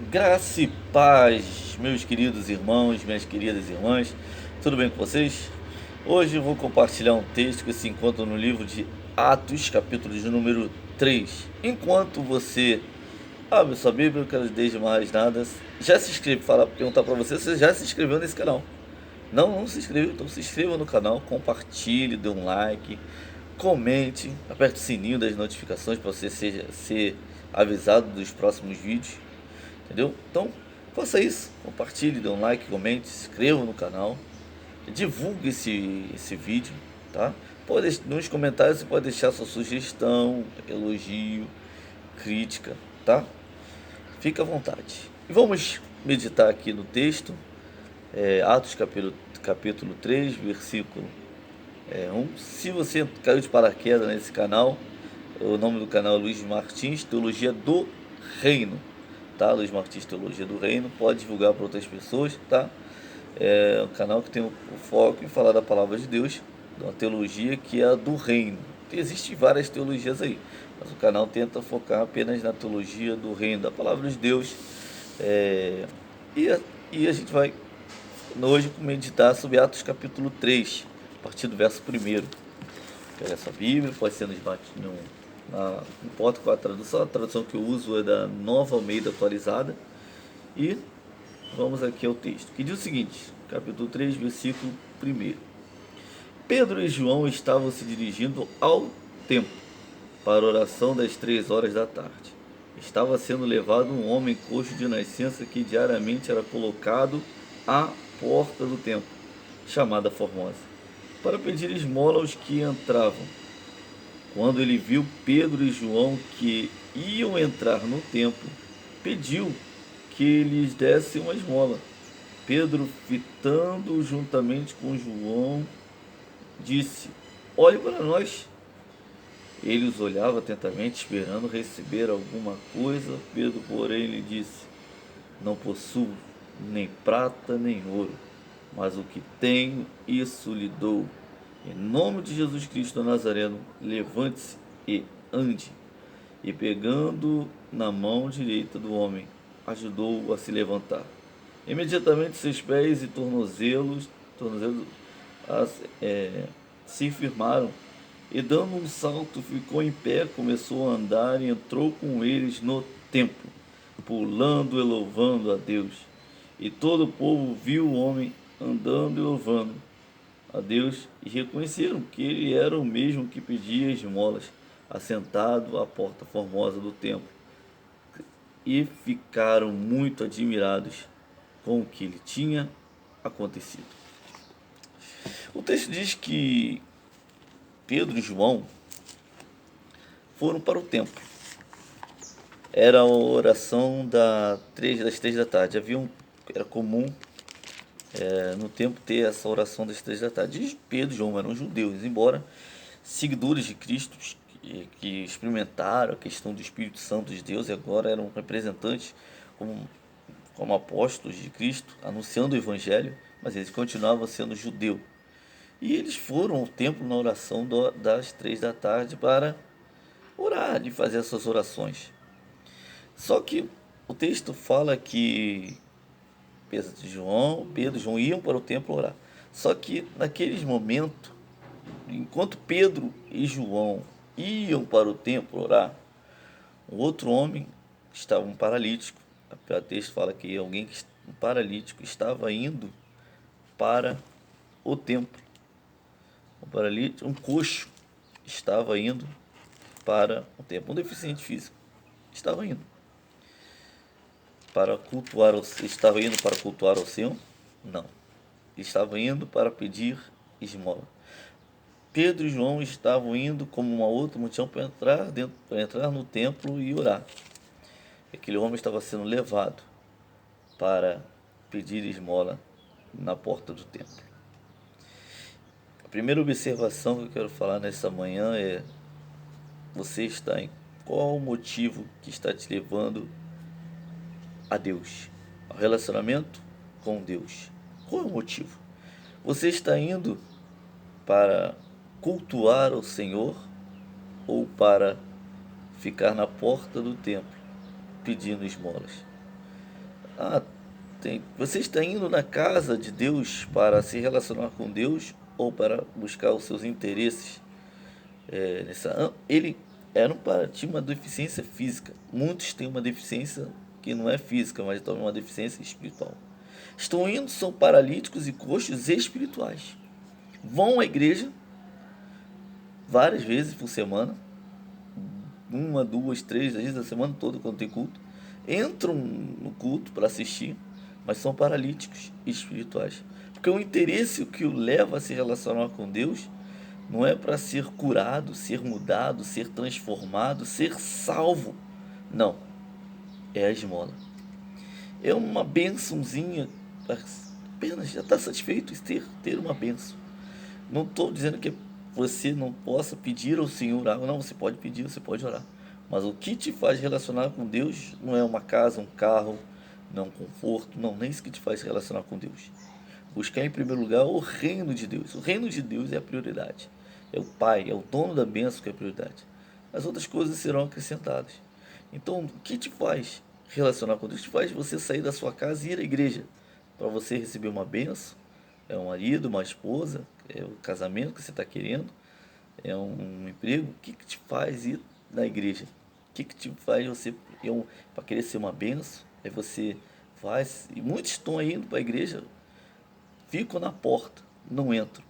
Graça e paz, meus queridos irmãos, minhas queridas irmãs, tudo bem com vocês? Hoje eu vou compartilhar um texto que se encontra no livro de Atos, capítulo de número 3. Enquanto você abre sua Bíblia, eu quero desde mais nada, já se inscreve, perguntar para você se você já se inscreveu nesse canal. Não se inscreveu? Então se inscreva no canal, compartilhe, dê um like, comente, aperte o sininho das notificações para você ser avisado dos próximos vídeos. Entendeu? Então, faça isso. Compartilhe, dê um like, comente, se inscreva no canal. Divulgue esse vídeo, tá? Nos comentários você pode deixar sua sugestão, elogio, crítica, tá? Fique à vontade. E vamos meditar aqui no texto, Atos capítulo 3, versículo 1. Se você caiu de paraquedas nesse canal, o nome do canal é Luiz Martins, Teologia do Reino, tá? Luiz Martins, Teologia do Reino, pode divulgar para outras pessoas, tá? É um canal que tem o foco em falar da palavra de Deus, de uma teologia que é a do reino. Existem várias teologias aí, mas o canal tenta focar apenas na teologia do reino, da palavra de Deus. É, e, a, e a gente vai hoje meditar sobre Atos capítulo 3, a partir do verso 1º. Pega essa Bíblia, pode ser no smart, não importa qual a tradução que eu uso é da Nova Almeida atualizada. E vamos aqui ao texto, que diz o seguinte, capítulo 3, versículo 1. Pedro e João estavam se dirigindo ao templo para a oração das 3 horas da tarde. Estava sendo levado um homem coxo de nascença que diariamente era colocado à porta do templo, chamada Formosa, para pedir esmola aos que entravam. Quando ele viu Pedro e João que iam entrar no templo, pediu que lhes desse uma esmola. Pedro, fitando juntamente com João, disse: Olhe para nós. Ele os olhava atentamente, esperando receber alguma coisa. Pedro, porém, lhe disse: Não possuo nem prata nem ouro, mas o que tenho, isso lhe dou. Em nome de Jesus Cristo Nazareno, levante-se e ande. E pegando na mão direita do homem, ajudou-o a se levantar. Imediatamente seus pés e tornozelos se firmaram, e dando um salto ficou em pé, começou a andar e entrou com eles no templo, pulando e louvando a Deus. E todo o povo viu o homem andando e louvando a Deus, e reconheceram que ele era o mesmo que pedia esmolas, assentado à porta formosa do templo, e ficaram muito admirados com o que lhe tinha acontecido. O texto diz que Pedro e João foram para o templo. Era a oração das 3 da tarde. Era comum no templo ter essa oração das 3 da tarde. E Pedro e João eram judeus, embora seguidores de Cristo, que experimentaram a questão do Espírito Santo de Deus e agora eram representantes como apóstolos de Cristo, anunciando o Evangelho, mas eles continuavam sendo judeus. E eles foram ao templo na oração das 3 da tarde para orar e fazer essas orações. Só que o texto fala que Pedro e João iam para o templo orar. Só que naqueles momentos, enquanto Pedro e João iam para o templo orar, um outro homem estava um paralítico. O texto fala que um paralítico estava indo para o templo. Um paralítico, um coxo, estava indo para o templo. Um deficiente físico estava indo para cultuar. Estava indo para cultuar ao Senhor? Não. Estava indo para pedir esmola. Pedro e João estavam indo como uma outra multidão para entrar no templo e orar. Aquele homem estava sendo levado para pedir esmola na porta do templo. A primeira observação que eu quero falar nessa manhã é: você está em qual o motivo que está te levando a Deus, ao relacionamento com Deus? Qual é o motivo? Você está indo para cultuar o Senhor ou para ficar na porta do templo pedindo esmolas? Ah, você está indo na casa de Deus para se relacionar com Deus ou para buscar os seus interesses? Ele tinha uma deficiência física. Muitos têm uma deficiência que não é física, mas também uma deficiência espiritual. Estão indo, são paralíticos e coxos espirituais. Vão à igreja várias vezes por semana, uma, duas, três, às vezes a semana toda quando tem culto. Entram no culto para assistir, mas são paralíticos espirituais. Porque o interesse que o leva a se relacionar com Deus não é para ser curado, ser mudado, ser transformado, ser salvo. Não, é a esmola. É uma bençãozinha, apenas já está satisfeito em ter uma benção. Não estou dizendo que você não possa pedir ao Senhor algo, não, você pode pedir, você pode orar. Mas o que te faz relacionar com Deus não é uma casa, um carro, não é um conforto, não, nem isso que te faz relacionar com Deus. Buscar em primeiro lugar o reino de Deus. O reino de Deus é a prioridade. É o Pai, é o dono da bênção que é a prioridade. As outras coisas serão acrescentadas. Então, o que te faz relacionar com Deus? Te faz você sair da sua casa e ir à igreja para você receber uma bênção. É um marido, uma esposa, é o casamento que você está querendo, é um emprego. O que te faz ir na igreja? O que te faz você para querer ser uma bênção? É você faz. E muitos estão indo para a igreja, ficam na porta, não entram.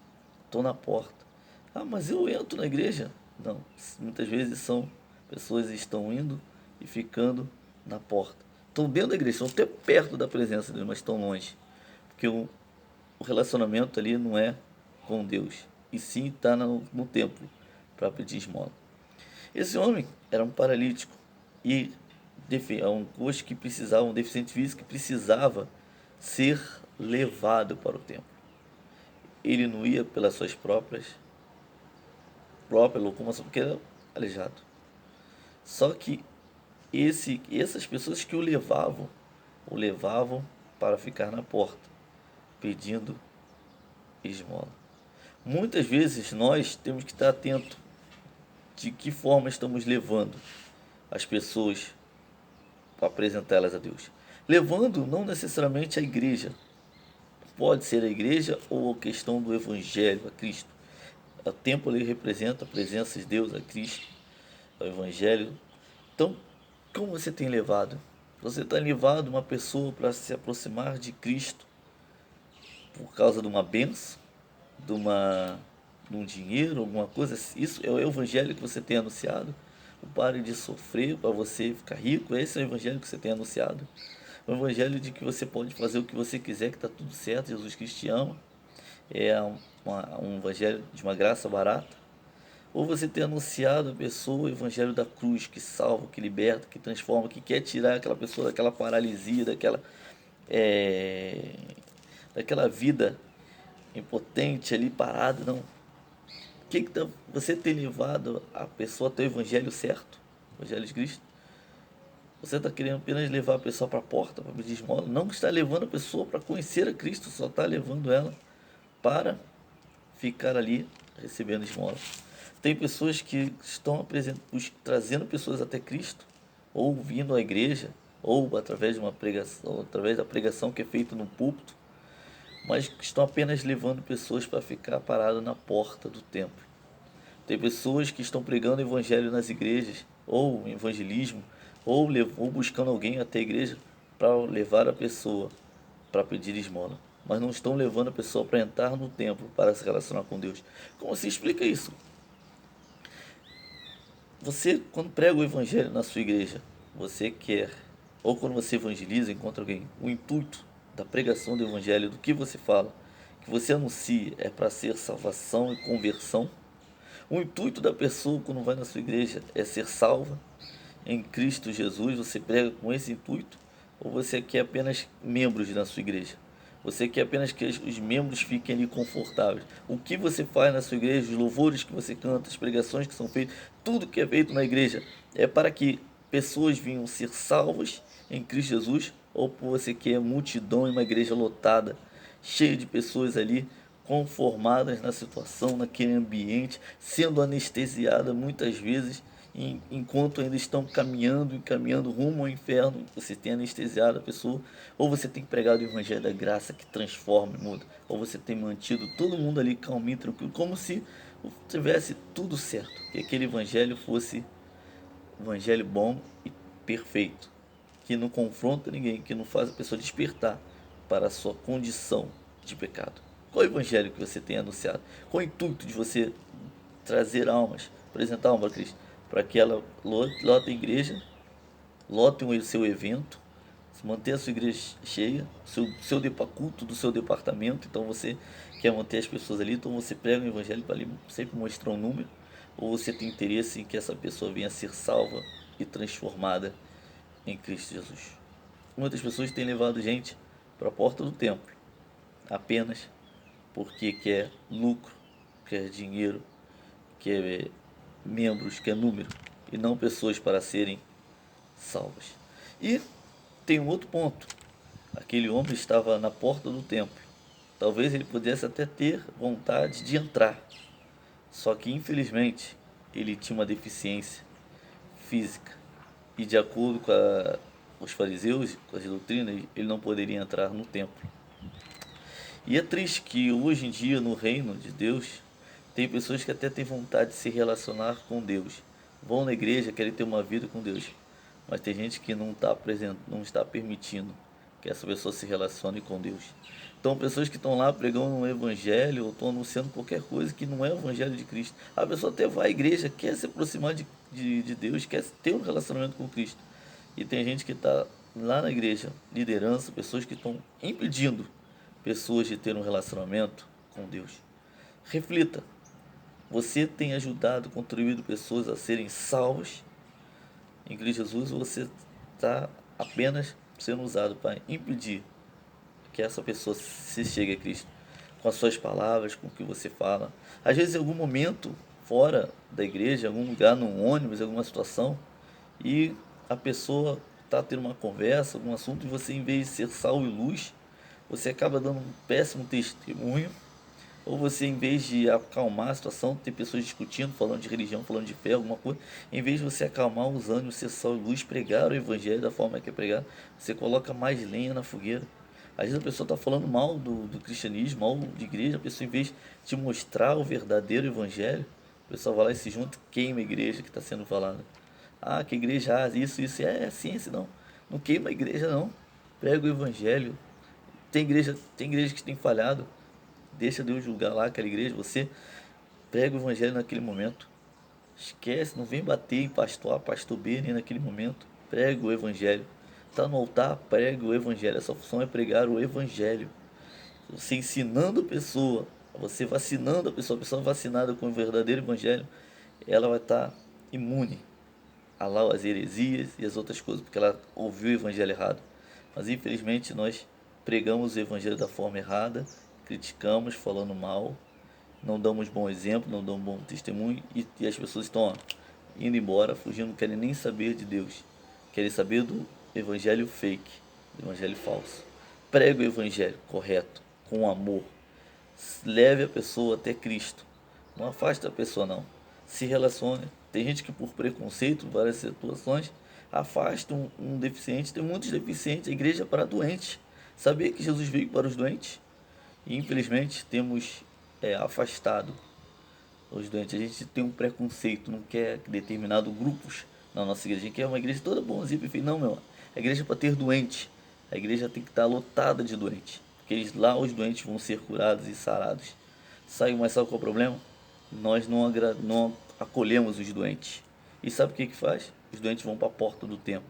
Estou na porta. Ah, mas eu entro na igreja? Não, muitas vezes são pessoas que estão indo e ficando na porta. Estão dentro da igreja, estão até perto da presença de Deus, mas estão longe. Porque o relacionamento ali não é com Deus, e sim está no templo para pedir esmola. Esse homem era um paralítico e um coxo que precisava, um deficiente físico que precisava ser levado para o templo. Ele não ia pelas suas própria locomoção, porque era aleijado. Só que essas pessoas que o levavam para ficar na porta, pedindo esmola. Muitas vezes nós temos que estar atento de que forma estamos levando as pessoas para apresentá-las a Deus. Levando não necessariamente a igreja, pode ser a igreja ou a questão do evangelho, a Cristo. O templo ali representa a presença de Deus, a Cristo, o evangelho. Então, como você tem levado? Você tem levado uma pessoa para se aproximar de Cristo por causa de uma benção, de um dinheiro, alguma coisa? Isso é o evangelho que você tem anunciado? O pare de sofrer para você ficar rico? Esse é o evangelho que você tem anunciado? O evangelho de que você pode fazer o que você quiser, que está tudo certo, Jesus Cristo te ama. É um evangelho de uma graça barata? Ou você tem anunciado a pessoa o evangelho da cruz, que salva, que liberta, que transforma, que quer tirar aquela pessoa daquela paralisia, é, daquela vida impotente ali parada? Não. Você tem levado a pessoa até o evangelho certo, o evangelho de Cristo? Você está querendo apenas levar a pessoa para a porta para pedir esmola? Não está levando a pessoa para conhecer a Cristo, só está levando ela para ficar ali recebendo esmola. Tem pessoas que estão trazendo pessoas até Cristo, ou vindo à igreja, ou através de uma pregação, através da pregação que é feita no púlpito, mas que estão apenas levando pessoas para ficar paradas na porta do templo. Tem pessoas que estão pregando o evangelho nas igrejas, ou evangelismo, ou buscando alguém até a igreja para levar a pessoa para pedir esmola, mas não estão levando a pessoa para entrar no templo para se relacionar com Deus. Como se explica isso? Você, quando prega o evangelho na sua igreja, você quer, ou quando você evangeliza, encontra alguém, o intuito da pregação do evangelho, do que você fala, que você anuncia, é para ser salvação e conversão. O intuito da pessoa quando vai na sua igreja é ser salva em Cristo Jesus. Você prega com esse intuito, ou você quer apenas membros na sua igreja? Você quer apenas que os membros fiquem ali confortáveis? O que você faz na sua igreja, os louvores que você canta, as pregações que são feitas, tudo que é feito na igreja é para que pessoas venham ser salvas em Cristo Jesus? Ou você quer multidão em uma igreja lotada, cheia de pessoas ali conformadas na situação, naquele ambiente, sendo anestesiada muitas vezes enquanto ainda estão caminhando rumo ao inferno, você tem anestesiado a pessoa, ou você tem pregado o evangelho da graça que transforma e muda, ou você tem mantido todo mundo ali calminho, tranquilo, como se tivesse tudo certo, que aquele evangelho fosse um evangelho bom e perfeito, que não confronta ninguém, que não faz a pessoa despertar para a sua condição de pecado. Qual evangelho que você tem anunciado? Qual o intuito de você trazer almas, apresentar alma a Cristo? Para que ela lote a igreja, lote o seu evento, manter a sua igreja cheia, seu culto do seu departamento. Então você quer manter as pessoas ali, então você prega o evangelho para ali sempre mostrar um número, ou você tem interesse em que essa pessoa venha a ser salva e transformada em Cristo Jesus. Muitas pessoas têm levado gente para a porta do templo apenas porque quer lucro, quer dinheiro, quer membros, quer número, e não pessoas para serem salvas. E tem um outro ponto. Aquele homem estava na porta do templo. Talvez ele pudesse até ter vontade de entrar. Só que infelizmente ele tinha uma deficiência física. E de acordo com os fariseus, com as doutrinas, ele não poderia entrar no templo. E é triste que hoje em dia no reino de Deus tem pessoas que até têm vontade de se relacionar com Deus. Vão na igreja, querem ter uma vida com Deus. Mas tem gente que não está permitindo que essa pessoa se relacione com Deus. Então, pessoas que estão lá pregando um evangelho ou estão anunciando qualquer coisa que não é o evangelho de Cristo. A pessoa até vai à igreja, quer se aproximar de Deus, quer ter um relacionamento com Cristo. E tem gente que está lá na igreja, liderança, pessoas que estão impedindo pessoas de ter um relacionamento com Deus. Reflita, você tem ajudado, contribuído pessoas a serem salvas em Cristo Jesus, ou você está apenas sendo usado para impedir que essa pessoa se chegue a Cristo com as suas palavras, com o que você fala? Às vezes, em algum momento fora da igreja, em algum lugar, num ônibus, em alguma situação, e a pessoa está tendo uma conversa, algum assunto, e você, em vez de ser sal e luz, você acaba dando um péssimo testemunho. Ou você, em vez de acalmar a situação, tem pessoas discutindo, falando de religião, falando de fé, alguma coisa, em vez de você acalmar usando o ser sal e luz, pregar o evangelho da forma que é pregado, você coloca mais lenha na fogueira. Às vezes a pessoa está falando mal do cristianismo, mal de igreja, a pessoa, em vez de mostrar o verdadeiro evangelho, o pessoal vai lá e se junta, queima a igreja que está sendo falada. Ah, que igreja, isso é ciência, não. Não queima a igreja, não. Prega o evangelho. Tem igreja que tem falhado. Deixa Deus julgar lá aquela igreja. Você prega o evangelho naquele momento. Esquece, não vem bater em pastor A, pastor B, nem naquele momento. Prega o evangelho. Está no altar, prega o evangelho. Essa função é pregar o evangelho. Você ensinando a pessoa, você vacinando a pessoa vacinada com o verdadeiro evangelho, ela vai estar imune às heresias e as outras coisas, porque ela ouviu o evangelho errado. Mas infelizmente nós pregamos o evangelho da forma errada, criticamos, falando mal, não damos bom exemplo, não damos bom testemunho, e as pessoas estão indo embora, fugindo, não querem nem saber de Deus, querem saber do evangelho fake, do evangelho falso. Pregue o evangelho correto, com amor, leve a pessoa até Cristo, não afaste a pessoa não, se relacione. Tem gente que por preconceito, várias situações, afasta um deficiente. Tem muitos deficientes, a igreja é para doentes. Sabia que Jesus veio para os doentes? E infelizmente temos afastado os doentes. A gente tem um preconceito, não quer determinado grupos na nossa igreja. A gente quer uma igreja toda bonzinha, perfeita. Não, meu. A igreja é para ter doente. A igreja tem que estar lotada de doentes. Porque lá os doentes vão ser curados e sarados. Sabe qual é o problema? Nós não acolhemos os doentes. E sabe o que faz? Os doentes vão para a porta do templo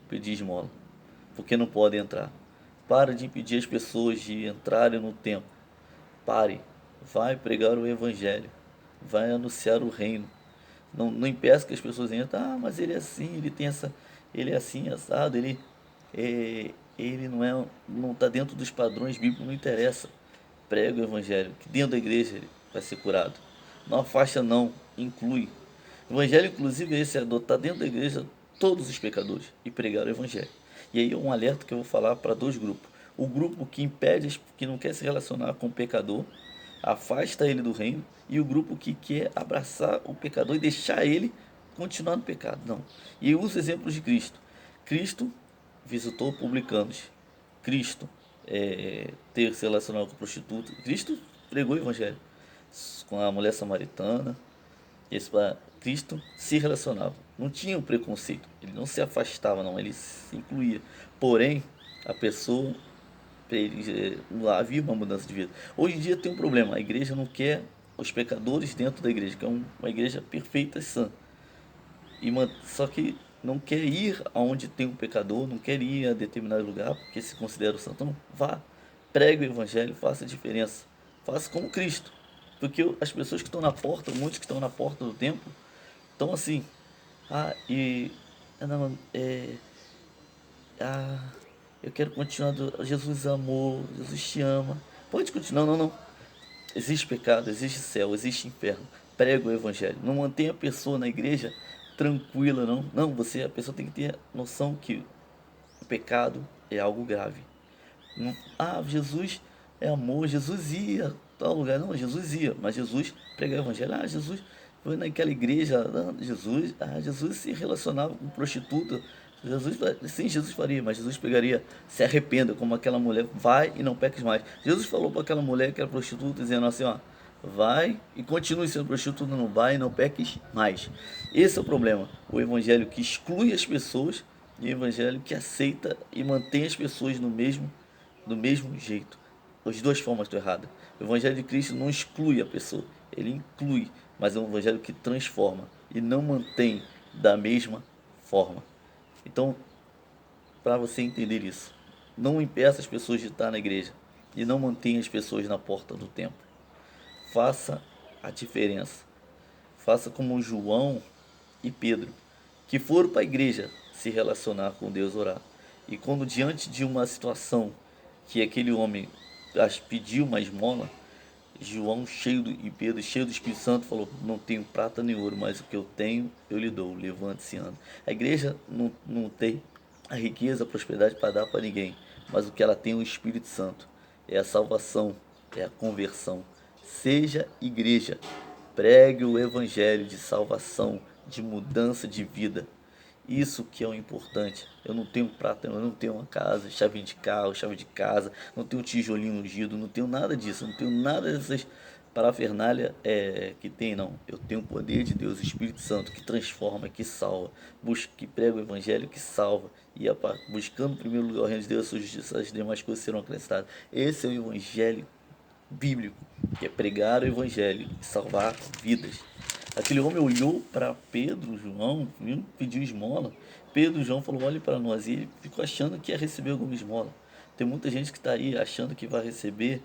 pedir esmola, porque não podem entrar. Para de impedir as pessoas de entrarem no templo. Pare. Vai pregar o evangelho. Vai anunciar o reino. Não impeça que as pessoas entrem. Ah, mas ele é assim, ele tem essa. Ele é assim, assado, ele não está dentro dos padrões bíblicos, não interessa. Prega o evangelho, que dentro da igreja ele vai ser curado. Não afasta não, inclui. O evangelho inclusive é esse, é adotar dentro da igreja todos os pecadores e pregar o evangelho. E aí é um alerta que eu vou falar para dois grupos. O grupo que impede, que não quer se relacionar com o pecador, afasta ele do reino, e o grupo que quer abraçar o pecador e deixar ele continuar no pecado, não. E eu uso exemplos de Cristo. Cristo visitou publicanos. Cristo ter se relacionado com prostituta. Cristo pregou o evangelho com a mulher samaritana. Cristo se relacionava. Não tinha um preconceito. Ele não se afastava, não. Ele se incluía. Porém, a pessoa havia uma mudança de vida. Hoje em dia tem um problema. A igreja não quer os pecadores dentro da igreja, que é uma igreja perfeita e sã. Só que não quer ir aonde tem um pecador, não quer ir a determinado lugar porque se considera o santo. Não, vá, pregue o evangelho, faça a diferença. Faça como Cristo. Porque as pessoas que estão na porta, muitos que estão na porta do templo, estão assim. Não, eu quero continuar. Jesus amou, Jesus te ama. Pode continuar, não. Existe pecado, existe céu, existe inferno. Prega o evangelho. Não mantenha a pessoa na igreja tranquila, não. Não, a pessoa tem que ter noção que o pecado é algo grave. Não, Jesus é amor, Jesus ia a tal lugar. Não, Jesus ia, mas Jesus pregava o evangelho. Jesus foi naquela igreja. Não, Jesus se relacionava com prostituta. Jesus faria, mas Jesus pegaria, se arrependa, como aquela mulher, vai e não peques mais. Jesus falou para aquela mulher que era prostituta, dizendo assim, ó, vai e continue sendo prostituta, não vai e não peques mais. Esse é o problema, o evangelho que exclui as pessoas e o evangelho que aceita e mantém as pessoas do mesmo jeito. As duas formas estão erradas. O evangelho de Cristo não exclui a pessoa, ele inclui, mas é um evangelho que transforma e não mantém da mesma forma. Então, para você entender isso, não impeça as pessoas de estar na igreja e não mantenha as pessoas na porta do templo. Faça a diferença. Faça como João e Pedro, que foram para a igreja se relacionar com Deus, orar. E quando diante de uma situação que aquele homem pediu uma esmola, João e Pedro, cheio do Espírito Santo, falou: não tenho prata nem ouro, mas o que eu tenho eu lhe dou. Levante-se e anda. A igreja não tem a riqueza, a prosperidade para dar para ninguém, mas o que ela tem é o Espírito Santo, é a salvação, é a conversão. Seja igreja, pregue o evangelho de salvação, de mudança de vida. Isso que é o importante. Eu não tenho prata, eu não tenho uma casa, chave de carro, chave de casa, não tenho tijolinho ungido, não tenho nada disso, não tenho nada dessas parafernália que tem, não. Eu tenho o poder de Deus, o Espírito Santo, que transforma, que salva, que prega o Evangelho, que salva. E buscando em primeiro lugar o reino de Deus, a sua justiça, as demais coisas serão acrescentadas. Esse é o Evangelho bíblico, que é pregar o Evangelho e salvar vidas. Aquele homem olhou para Pedro, João, pediu esmola. Pedro e João falou: olhe para nós. E ele ficou achando que ia receber alguma esmola. Tem muita gente que está aí achando que vai receber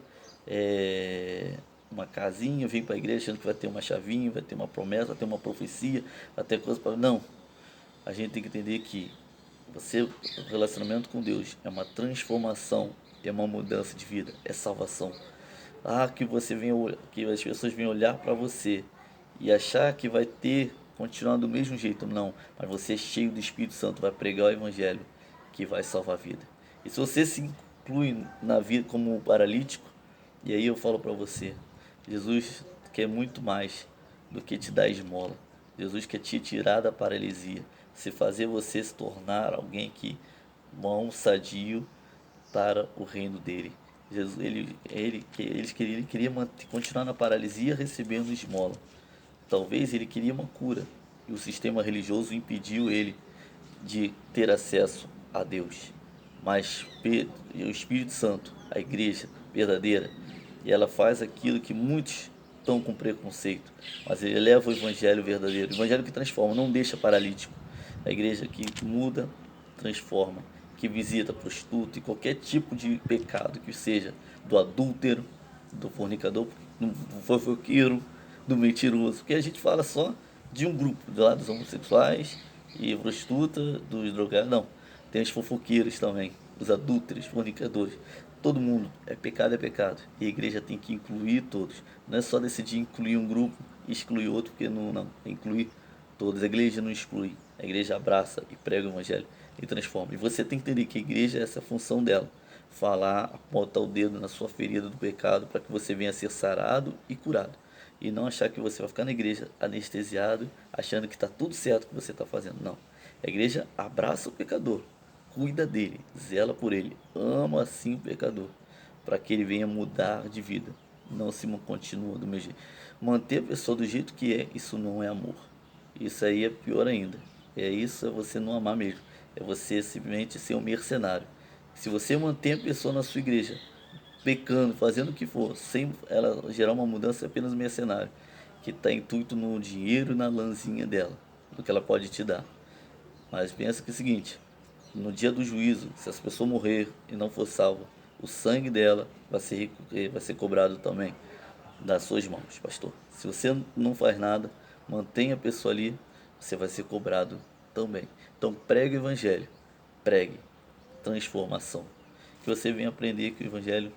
uma casinha, vem para a igreja achando que vai ter uma chavinha, vai ter uma promessa, vai ter uma profecia, vai ter coisa para. Não. A gente tem que entender que o relacionamento com Deus é uma transformação, é uma mudança de vida, é salvação. Que as pessoas venham olhar para você e achar que vai continuar do mesmo jeito. Não, mas você é cheio do Espírito Santo, vai pregar o Evangelho que vai salvar a vida. E se você se inclui na vida como um paralítico, e aí eu falo para você, Jesus quer muito mais do que te dar esmola. Jesus quer te tirar da paralisia, se fazer você se tornar alguém que bom, sadio para o reino dele. Jesus, ele queria continuar na paralisia recebendo esmola. Talvez ele queria uma cura e o sistema religioso impediu ele de ter acesso a Deus. Mas o Espírito Santo, a igreja verdadeira, ela faz aquilo que muitos estão com preconceito, mas ele leva o evangelho verdadeiro, o evangelho que transforma, não deixa paralítico. A igreja que muda, transforma, que visita prostituta e qualquer tipo de pecado que seja, do adúltero, do fornicador, do fofoqueiro, do mentiroso, porque a gente fala só de um grupo, do lado dos homossexuais e prostituta, dos drogados, não. Tem os fofoqueiros também, os adúlteros, fornicadores. Todo mundo, é pecado. E a igreja tem que incluir todos. Não é só decidir incluir um grupo e excluir outro, porque não. Tem que incluir todos. A igreja não exclui. A igreja abraça e prega o evangelho e transforma. E você tem que entender que a igreja é essa a função dela. Falar, apontar o dedo na sua ferida do pecado para que você venha a ser sarado e curado. E não achar que você vai ficar na igreja anestesiado, achando que está tudo certo o que você está fazendo. Não. A igreja abraça o pecador, cuida dele, zela por ele, ama assim o pecador, para que ele venha mudar de vida. Não se continua do mesmo jeito. Manter a pessoa do jeito que é, isso não é amor. Isso aí é pior ainda. É você não amar mesmo. É você simplesmente ser um mercenário. Se você mantém a pessoa na sua igreja, pecando, fazendo o que for, sem ela gerar uma mudança, é apenas um mercenário, que está intuito no dinheiro e na lãzinha dela, do que ela pode te dar. Mas pensa que é o seguinte, no dia do juízo, se essa pessoa morrer e não for salva, o sangue dela vai ser cobrado também das suas mãos, pastor. Se você não faz nada, mantém a pessoa ali, você vai ser cobrado também. Então pregue o evangelho, pregue transformação. Que você venha aprender que o evangelho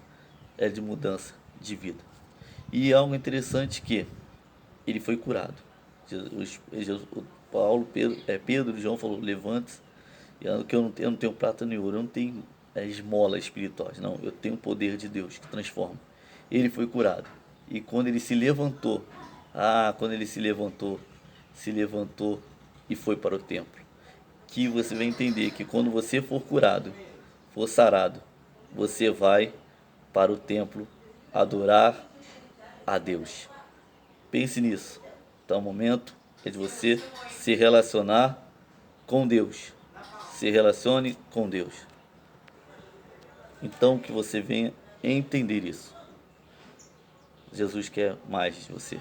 é de mudança de vida. E algo interessante que ele foi curado. O Paulo, Pedro, João falou, levante-se, que eu não tenho prata nem ouro, eu não tenho esmola espirituais, não, eu tenho o poder de Deus que transforma. Ele foi curado. E quando ele se levantou, se levantou e foi para o templo. Que você vai entender que quando você for curado, for sarado, você vai para o templo adorar a Deus. Pense nisso. Então o momento é de você se relacionar com Deus. Se relacione com Deus. Então que você venha entender isso. Jesus quer mais de você.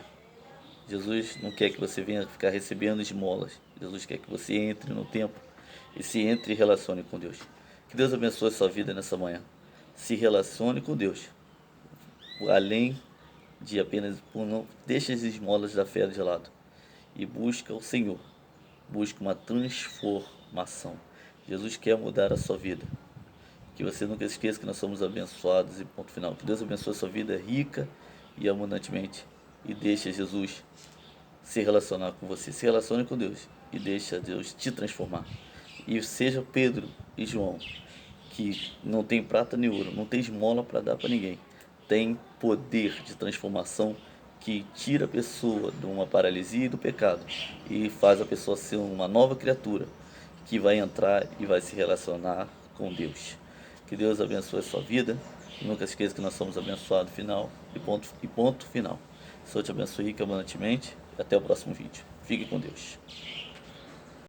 Jesus não quer que você venha ficar recebendo esmolas. Jesus quer que você entre no templo e se entre e relacione com Deus. Que Deus abençoe a sua vida nessa manhã. Se relacione com Deus. Além de apenas não deixe as esmolas da fé de lado e busca o Senhor. Busca uma transformação. Jesus quer mudar a sua vida. Que você nunca esqueça que nós somos abençoados e ponto final. Que Deus abençoe a sua vida rica e abundantemente e deixe Jesus se relacionar com você. Se relacione com Deus e deixa Deus te transformar. E seja Pedro e João, que não tem prata nem ouro, não tem esmola para dar para ninguém. Tem poder de transformação que tira a pessoa de uma paralisia e do pecado e faz a pessoa ser uma nova criatura que vai entrar e vai se relacionar com Deus. Que Deus abençoe a sua vida. Nunca esqueça que nós somos abençoados final e ponto final. Senhor te abençoe rica abundantemente. Até o próximo vídeo. Fique com Deus.